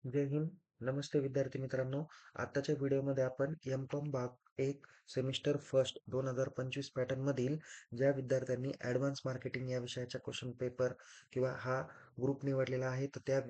जय हिंद. नमस्ते विद्यार्थी मित्रांनो. आताच्या व्हिडिओमध्ये आपण एम.कॉम भाग 1 सेमिस्टर फर्स्ट 2025 पॅटर्न मधील ज्या विद्यार्थ्यांनी ॲडव्हान्स मार्केटिंग या विषयाचा क्वेश्चन पेपर किंवा हा ग्रुप निवडलेला आहे, तर त्या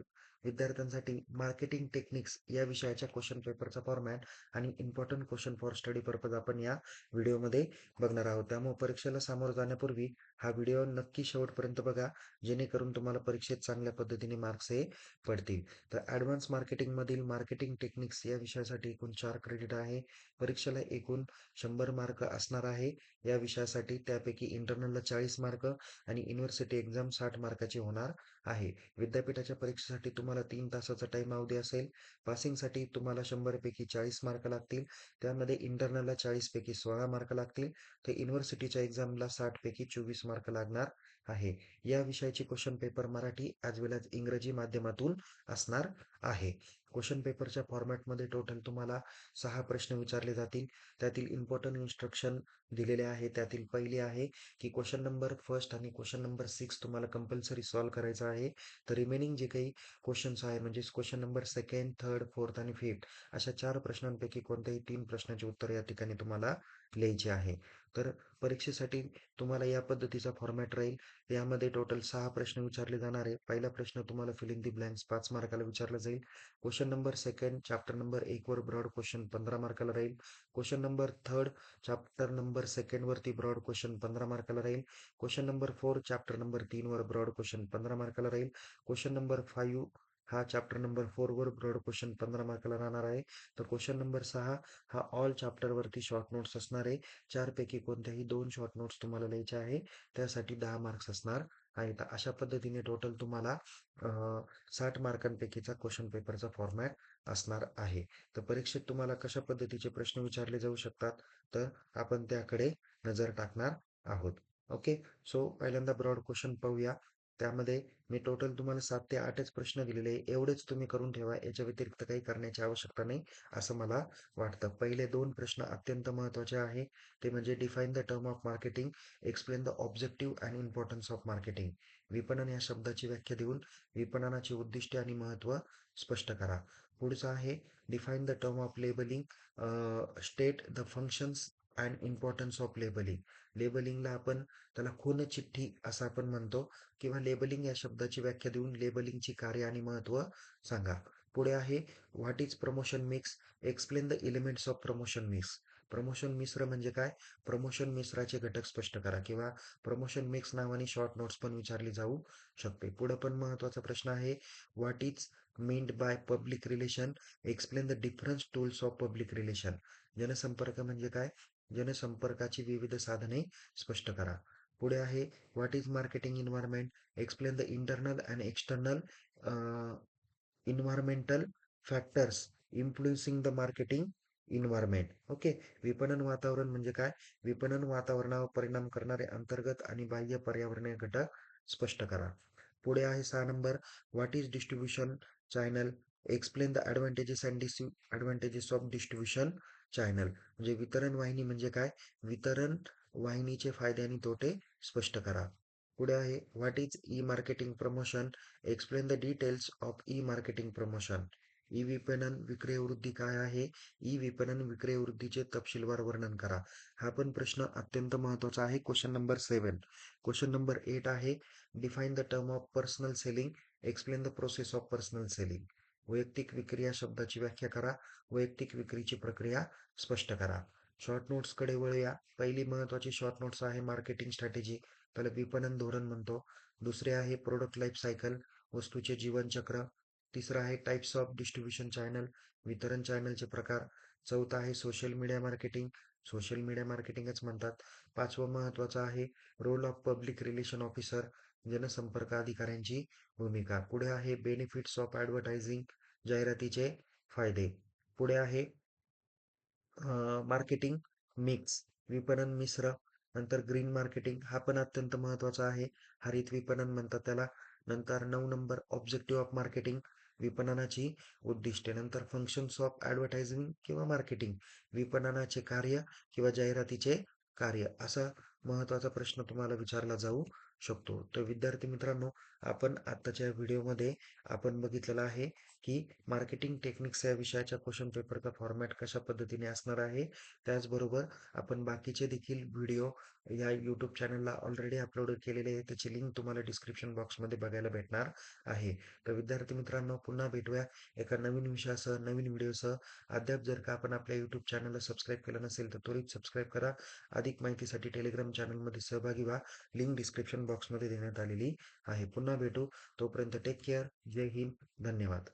विद्यार्थ्यांसाठी मार्केटिंग टेक्निक्स या विषयाच्या क्वेश्चन पेपरचा फॉर्मॅट आणि important question for study purpose आपण या व्हिडिओमध्ये बघणार आहोत. त्यामुळे परीक्षेला सामोरं जाण्यापूर्वी हा व्हिडिओ नक्की शेवटपर्यंत बघा, जेणेकरून तुम्हाला परीक्षेत चांगल्या पद्धतीने मार्क्स हे पडतील. तर ॲडव्हान्स मार्केटिंगमधील मार्केटिंग टेक्निक्स या विषयासाठी एकूण 4 क्रेडिट आहे. परीक्षेला एकूण 100 मार्क असणार आहे या विषयासाठी. त्यापैकी इंटरनलला 40 मार्क आणि युनिव्हर्सिटी एक्झाम 60 मार्काची होणार आहे. विद्यापीठाच्या परीक्षेसाठी तुम्हाला 3 तासाचा टाइम अवधी असेल. पासिंगसाठी तुम्हाला 100 पैकी 40 मार्क लागतील. त्यामध्ये इंटरनलला 40 पैकी 16 मार्क लागतील. तर युनिव्हर्सिटीच्या एक्झामला 60 पैकी 24 मार्क लागणार आहे. या विषयाची क्वेश्चन पेपर मराठी ॲज वेल ॲज इंग्रजी माध्यमातून असणार आहे. क्वेश्चन पेपरच्या फॉर्मॅटमध्ये टोटल तुम्हाला 6 प्रश्न विचारले जातील. त्यातील इम्पॉर्टंट इन्स्ट्रक्शन दिलेले आहे. त्यातील पहिली आहे की क्वेश्चन नंबर फर्स्ट आणि क्वेश्चन नंबर 6 तुम्हाला कंपल्सरी सॉल्व्ह करायचा आहे. तर रिमेनिंग जे काही क्वेश्चन्स आहे, म्हणजे question number second, third, fourth आणि फिफ्थ अशा 4 प्रश्नांपैकी कोणत्याही 3 प्रश्नाचे उत्तर या ठिकाणी तुम्हाला लिहायचे आहे. तर परीक्षेसाठी तुम्हाला या पद्धतीचा फॉर्मॅट राहील. यामध्ये टोटल 6 प्रश्न विचारले जाणार आहे. पहिला प्रश्न तुम्हाला फिल इन दी ब्लँक्स 5 मार्काला विचारला जाईल. Question number second chapter number 1 वर ब्रॉड क्वेश्चन 15 मार्काला राहील. Question number third chapter number second वरती ब्रॉड क्वेश्चन 15 मार्काला राहील. क्वेश्चन नंबर 4 चॅप्टर नंबर 3 वर ब्रॉड क्वेश्चन 15 मार्काला राहील. क्वेश्चन नंबर 5 हा चॅप्टर नंबर 4 वर ब्रॉड क्वेश्चन 15 मार्काला राहणार आहे. तर क्वेश्चन नंबर 6 हा ऑल चॅप्टर वरती शॉर्ट नोट्स असणार आहे. 4 पैकी कोणत्याही 2 शॉर्ट नोट्स तुम्हाला लिहायचे आहे. त्यासाठी 10 मार्क्स असणार आहे. तर अशा पद्धतीने टोटल तुम्हाला 60 मार्कांपैकीचा क्वेश्चन पेपरचा फॉर्मॅट असणार आहे. तर परीक्षेत तुम्हाला कशा पद्धतीचे प्रश्न विचारले जाऊ शकतात, तर आपण त्याकडे नजर टाकणार आहोत. ओके. सो पहिल्यांदा ब्रॉड क्वेश्चन पाहूया. त्यामध्ये मी टोटल तुम्हाला 7 ते 8च प्रश्न दिलेले आहे. एवढेच तुम्ही करून ठेवा. याच्या व्यतिरिक्त काही करण्याची आवश्यकता नाही, असं मला वाटतं. पहिले 2 प्रश्न अत्यंत महत्त्वाचे आहे. ते म्हणजे define the term of marketing, explain the objective and importance of marketing. विपणन या शब्दाची व्याख्या देऊन विपणनाची उद्दिष्टे आणि महत्त्व स्पष्ट करा. पुढचं आहे define the term of labelling, state the functions and importance of labelling. लेबलिंगला आपण त्याला खूणचिठ्ठी असं आपण म्हणतो, किंवा लेबलिंग या शब्दाची व्याख्या देऊन लेबलिंगची कार्य आणि महत्त्व सांगा. पुढे आहे what is promotion mix, explain the elements of promotion mix. Promotion मिश्र म्हणजे काय, प्रमोशन मिश्राचे घटक स्पष्ट करा, किंवा प्रमोशन मिक्स नावाने शॉर्ट नोट्स पण विचारली जाऊ शकते. पुढे पण महत्त्वाचा प्रश्न आहे what is meant by public relation, explain the difference tools of public relation. जनसंपर्क म्हणजे काय, जनसंपर्काची विविध साधने स्पष्ट करा. पुढे आहे what is marketing environment, explain the internal and external environmental factors influencing the marketing environment. Okay. विपणन वातावरण म्हणजे काय, विपणन वातावरणावर परिणाम करणारे अंतर्गत आणि बाह्य पर्यावरणीय घटक स्पष्ट करा. पुढे आहे 6 number what is distribution channel, explain the advantages and disadvantages of distribution channel. म्हणजे वितरण वाहिनी म्हणजे काय, वितरण वाहिनीचे फायदे आणि तोटे स्पष्ट करा. पुढे आहे what is E marketing promotion, explain the details of E marketing promotion. E विपणन विक्रय वृद्धी काय आहे, ई विपणन विक्रय वृद्धीचे तपशीलवार वर्णन करा. हा पण प्रश्न अत्यंत महत्त्वाचा आहे. Question number 7. क्वेश्चन नंबर 8 आहे define the term of personal selling, explain the process of personal selling. वैयक्तिक विक्री या शब्दाची व्याख्या करा, वैयक्तिक विक्रीची प्रक्रिया स्पष्ट करा. शॉर्ट नोट्सकडे वळूया. पहिली महत्त्वाची शॉर्ट नोट्स आहे मार्केटिंग स्ट्रॅटेजी, त्याला विपणन धोरण म्हणतो. दुसरे आहे प्रोडक्ट लाईफ सायकल, वस्तूचे जीवनचक्र. तिसरं आहे टाइप्स ऑफ डिस्ट्रीब्युशन चॅनल, वितरण चॅनलचे प्रकार. चौथा आहे social media marketing, social media मार्केटिंगच म्हणतात. पाचवं महत्त्वाचं आहे role of public relation officer, जनसंपर्क अधिकाऱ्यांची भूमिका. पुढे आहे बेनिफिट्स ऑफ ॲडव्हर्टायझिंग, जाहिरातीचे फायदे. पुढे आहे मार्केटिंग मिक्स, विपणन मिश्र. नंतर ग्रीन मार्केटिंग, हा पण अत्यंत महत्त्वाचा आहे, हरित विपणन म्हणतात त्याला. नंतर 9 नंबर ऑब्जेक्टिव्ह ऑफ मार्केटिंग, विपणनाची उद्दिष्टे. नंतर फंक्शन्स ऑफ ॲडव्हर्टायझिंग किंवा मार्केटिंग, विपणनाचे कार्य किंवा जाहिरातीचे कार्य. असा महत्त्वाचा प्रश्न तुम्हाला विचारला जाऊ शकतो. तर विद्यार्थी मित्रांनो, आपण आत्ताच्या व्हिडिओमध्ये आपण बघितलेलं आहे की मार्केटिंग टेक्निक्स या विषयाच्या क्वेश्चन पेपरचा फॉर्मॅट कशा पद्धतीने असणार आहे. त्याचबरोबर आपण बाकीचे देखील व्हिडिओ या यूट्यूब चॅनलला ऑलरेडी अपलोड केलेले आहे. त्याची लिंक तुम्हाला डिस्क्रिप्शन बॉक्समध्ये बघायला भेटणार आहे. तर विद्यार्थी मित्रांनो, पुन्हा भेटूया एका नवीन विषयासह, नवीन व्हिडिओसह. अद्याप जर का आपण आपल्या यूट्यूब चॅनलला सबस्क्राईब केलं नसेल तर त्वरित सबस्क्राईब करा. अधिक माहितीसाठी टेलिग्राम चॅनलमध्ये सहभागी व्हा. लिंक डिस्क्रिप्शन बॉक्समध्ये देण्यात आलेली आहे. पुन्हा भेटू. तोपर्यंत टेक केअर. जय हिंद. धन्यवाद.